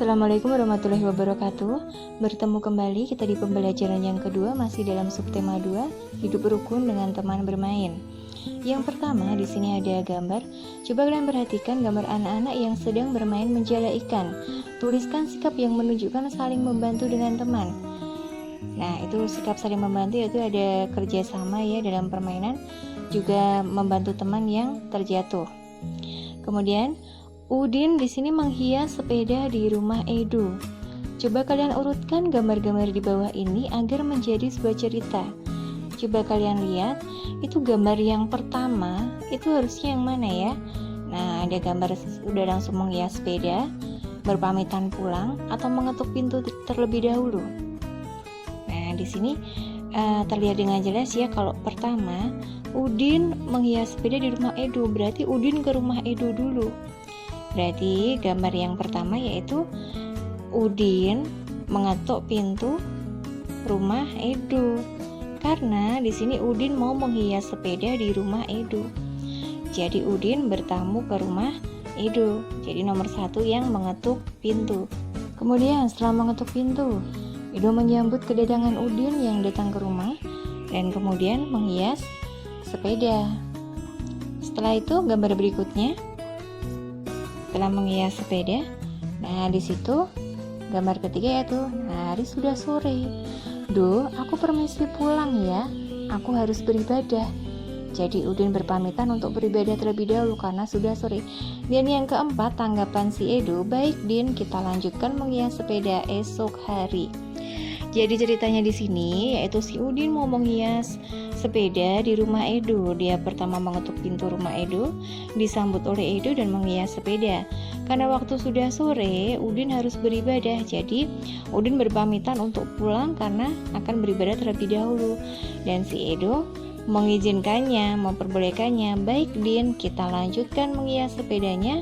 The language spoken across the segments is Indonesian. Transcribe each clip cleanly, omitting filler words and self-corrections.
Assalamualaikum warahmatullahi wabarakatuh. Bertemu kembali kita di pembelajaran yang kedua, masih dalam subtema 2, hidup rukun dengan teman bermain. Yang pertama, di sini ada gambar. Coba kalian perhatikan gambar anak-anak yang sedang bermain menjala ikan. Tuliskan sikap yang menunjukkan saling membantu dengan teman. Nah, itu sikap saling membantu, yaitu ada kerjasama ya dalam permainan, juga membantu teman yang terjatuh. Kemudian Udin di sini menghias sepeda di rumah Edo. Coba kalian urutkan gambar-gambar di bawah ini agar menjadi sebuah cerita. Coba kalian lihat, itu gambar yang pertama, itu harusnya yang mana ya? Nah, ada gambar udah langsung menghias sepeda, berpamitan pulang, atau mengetuk pintu terlebih dahulu. Nah, di sini terlihat dengan jelas ya, kalau pertama, Udin menghias sepeda di rumah Edo, berarti Udin ke rumah Edo dulu. Berarti gambar yang pertama yaitu Udin mengetuk pintu rumah Edo. Karena di sini Udin mau menghias sepeda di rumah Edo. Jadi Udin bertamu ke rumah Edo. Jadi nomor 1 yang mengetuk pintu. Kemudian setelah mengetuk pintu, Edo menyambut kedatangan Udin yang datang ke rumah dan kemudian menghias sepeda. Setelah itu gambar berikutnya, setelah menghias sepeda, nah di situ gambar ketiga yaitu hari sudah sore. Duh, aku permisi pulang ya, aku harus beribadah. Jadi Udin berpamitan untuk beribadah terlebih dahulu karena sudah sore. Dan yang keempat, tanggapan si Edo, baik Din, kita lanjutkan menghias sepeda esok hari. Jadi ceritanya di sini yaitu si Udin mau menghias sepeda di rumah Edo. Dia pertama mengetuk pintu rumah Edo, disambut oleh Edo dan menghias sepeda. Karena waktu sudah sore, Udin harus beribadah. Jadi Udin berpamitan untuk pulang karena akan beribadah terlebih dahulu. Dan si Edo mengizinkannya, memperbolehkannya. Baik Din, kita lanjutkan menghias sepedanya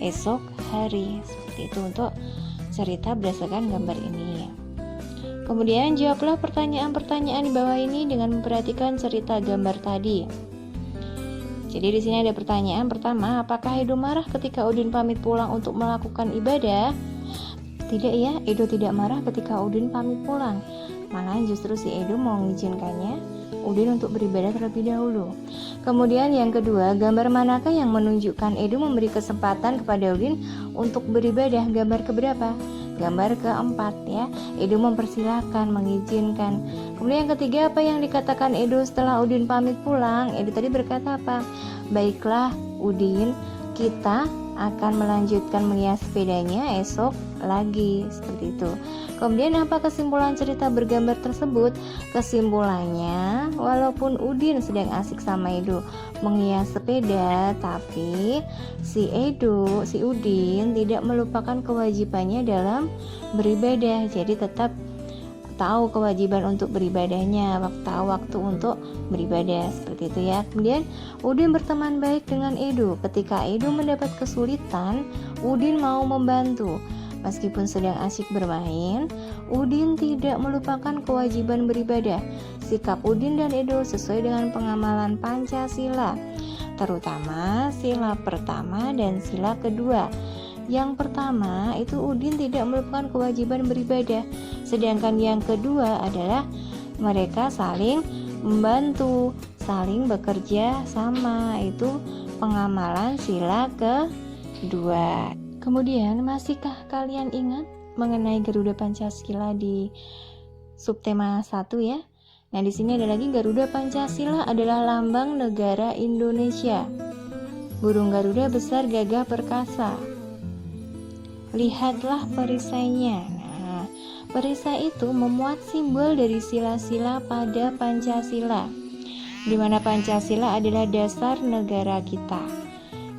esok hari. Seperti itu untuk cerita berdasarkan gambar ini. Kemudian jawablah pertanyaan-pertanyaan di bawah ini dengan memperhatikan cerita gambar tadi. Jadi di sini ada pertanyaan pertama, apakah Edo marah ketika Udin pamit pulang untuk melakukan ibadah? Tidak ya, Edo tidak marah ketika Udin pamit pulang. Malah justru si Edo mau mengizinkannya Udin untuk beribadah terlebih dahulu. Kemudian yang kedua, gambar manakah yang menunjukkan Edo memberi kesempatan kepada Udin untuk beribadah? Gambar keberapa? Gambar keempat ya, Edo mempersilahkan, mengizinkan. Kemudian yang ketiga, apa yang dikatakan Edo setelah Udin pamit pulang? Edo tadi berkata apa? Baiklah Udin, kita akan melanjutkan menghias sepedanya esok lagi. Seperti itu. Kemudian apa kesimpulan cerita bergambar tersebut? Kesimpulannya, walaupun Udin sedang asik sama Edo menghias sepeda, tapi si Udin tidak melupakan kewajibannya dalam beribadah. Jadi tetap tahu kewajiban untuk beribadahnya, tahu waktu untuk beribadah, seperti itu ya. Kemudian Udin berteman baik dengan Edo. Ketika Edo mendapat kesulitan, Udin mau membantu. Meskipun sedang asyik bermain, Udin tidak melupakan kewajiban beribadah. Sikap Udin dan Edo sesuai dengan pengamalan Pancasila, terutama sila pertama dan sila kedua. Yang pertama itu Udin tidak melupakan kewajiban beribadah, sedangkan yang kedua adalah mereka saling membantu, saling bekerja sama, itu pengamalan sila kedua. Kemudian masihkah kalian ingat mengenai Garuda Pancasila di subtema 1 ya? Nah, di sini ada lagi, Garuda Pancasila adalah lambang negara Indonesia. Burung Garuda besar, gagah, perkasa. Lihatlah perisainya. Nah, perisai itu memuat simbol dari sila-sila pada Pancasila, di mana Pancasila adalah dasar negara kita.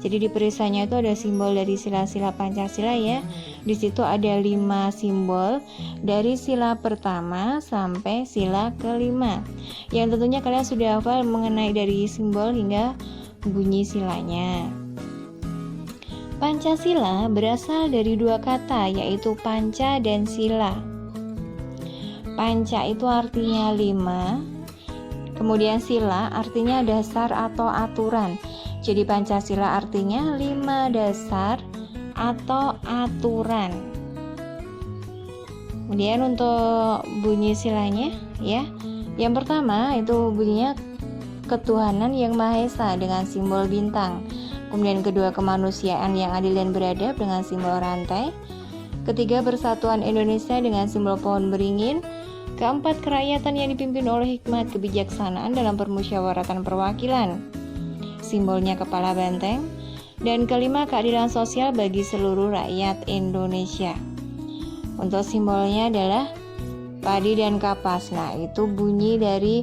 Jadi di perisainya itu ada simbol dari sila-sila Pancasila ya. Di situ ada 5 simbol dari sila pertama sampai sila kelima. Yang tentunya kalian sudah hafal mengenai dari simbol hingga bunyi silanya. Pancasila berasal dari 2 kata, yaitu panca dan sila. Panca itu artinya 5, kemudian sila artinya dasar atau aturan. Jadi Pancasila artinya 5 dasar atau aturan. Kemudian untuk bunyi silanya ya. Yang pertama itu bunyinya ketuhanan yang Maha Esa dengan simbol bintang. Kemudian kedua, kemanusiaan yang adil dan beradab dengan simbol rantai. Ketiga, persatuan Indonesia dengan simbol pohon beringin. Keempat, kerakyatan yang dipimpin oleh hikmat kebijaksanaan dalam permusyawaratan perwakilan. Simbolnya kepala banteng. Dan kelima, keadilan sosial bagi seluruh rakyat Indonesia. Untuk simbolnya adalah padi dan kapas. Nah, itu bunyi dari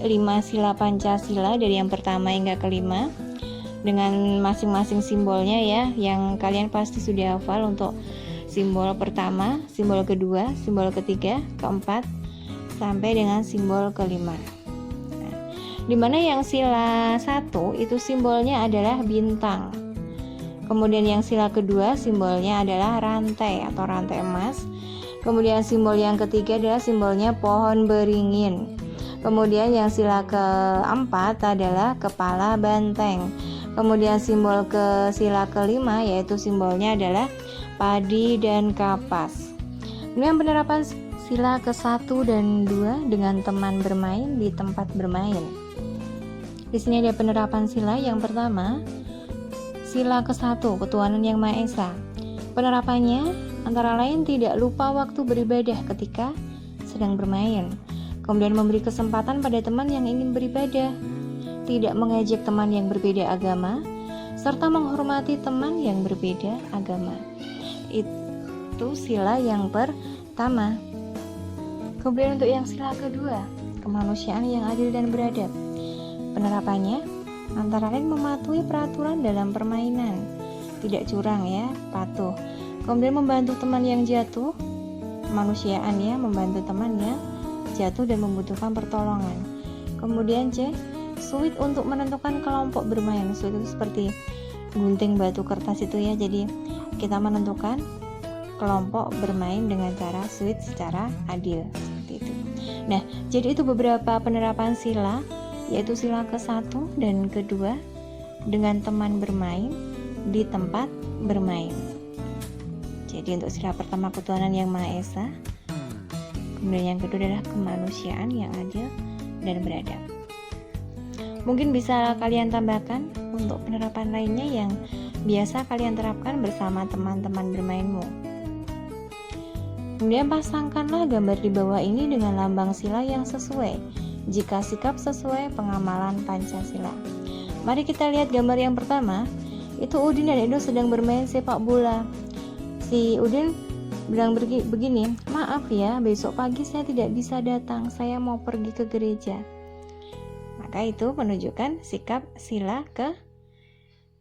5 sila Pancasila dari yang pertama hingga kelima dengan masing-masing simbolnya ya, yang kalian pasti sudah hafal untuk simbol pertama, simbol kedua, simbol ketiga, keempat, sampai dengan simbol kelima. Nah, dimana yang sila 1 itu simbolnya adalah bintang. Kemudian yang sila kedua simbolnya adalah rantai atau rantai emas. Kemudian simbol yang ketiga adalah simbolnya pohon beringin. Kemudian yang sila keempat adalah kepala banteng. Kemudian simbol ke sila kelima yaitu simbolnya adalah padi dan kapas. Kemudian penerapan sila ke-1 dan 2 dengan teman bermain di tempat bermain. Di sini ada penerapan sila yang pertama. Sila ke-1, ketuhanan yang Maha Esa. Penerapannya antara lain tidak lupa waktu beribadah ketika sedang bermain. Kemudian memberi kesempatan pada teman yang ingin beribadah. Tidak mengejek teman yang berbeda agama, serta menghormati teman yang berbeda agama. Itu sila yang pertama. Kemudian untuk yang sila kedua, kemanusiaan yang adil dan beradab. Penerapannya antara lain mematuhi peraturan dalam permainan, tidak curang ya, patuh. Kemudian membantu teman yang jatuh, kemanusiaan ya, membantu teman yang jatuh dan membutuhkan pertolongan. Kemudian C, suit untuk menentukan kelompok bermain. Suit itu seperti gunting batu kertas itu ya, jadi kita menentukan kelompok bermain dengan cara suit secara adil seperti itu. Nah, jadi itu beberapa penerapan sila, yaitu sila ke-1 dan kedua dengan teman bermain di tempat bermain. Jadi untuk sila pertama ketuhanan yang Maha Esa, kemudian yang kedua adalah kemanusiaan yang adil dan beradab. Mungkin bisa kalian tambahkan untuk penerapan lainnya yang biasa kalian terapkan bersama teman-teman bermainmu. Kemudian pasangkanlah gambar di bawah ini dengan lambang sila yang sesuai jika sikap sesuai pengamalan Pancasila. Mari kita lihat gambar yang pertama. Itu Udin dan Edo sedang bermain sepak bola. Si Udin bilang begini, maaf ya, besok pagi saya tidak bisa datang, saya mau pergi ke gereja. Maka itu menunjukkan sikap sila ke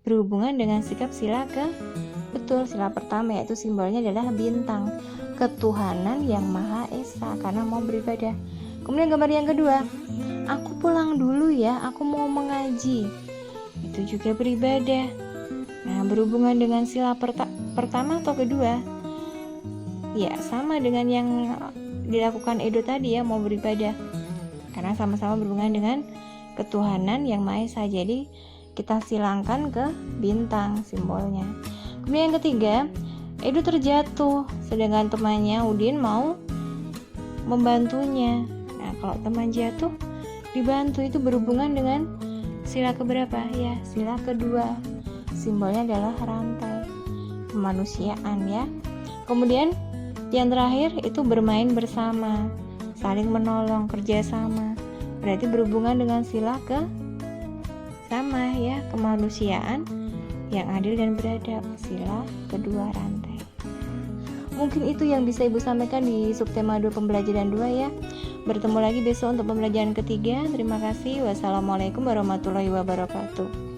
berhubungan dengan sikap sila ke betul sila pertama, yaitu simbolnya adalah bintang, ketuhanan yang Maha Esa karena mau beribadah. Kemudian gambar yang kedua, aku pulang dulu ya, aku mau mengaji. Itu juga beribadah. Nah, berhubungan dengan sila pertama atau kedua? Ya, sama dengan yang dilakukan Edo tadi ya, mau beribadah. Karena sama-sama berhubungan dengan ketuhanan yang Maha Esa. Jadi, kita silangkan ke bintang simbolnya. Kemudian yang ketiga, Edo terjatuh, sedangkan temannya Udin mau membantunya. Nah, kalau teman jatuh dibantu, itu berhubungan dengan sila keberapa? Ya, sila kedua. Simbolnya adalah rantai, kemanusiaan ya. Kemudian yang terakhir itu bermain bersama, saling menolong, kerjasama. Berarti berhubungan dengan sila ke sama ya, kemanusiaan yang adil dan beradab, sila kedua rantai. Mungkin itu yang bisa Ibu sampaikan di subtema 2 pembelajaran 2 ya. Bertemu lagi besok untuk pembelajaran ketiga. Terima kasih. Wassalamualaikum warahmatullahi wabarakatuh.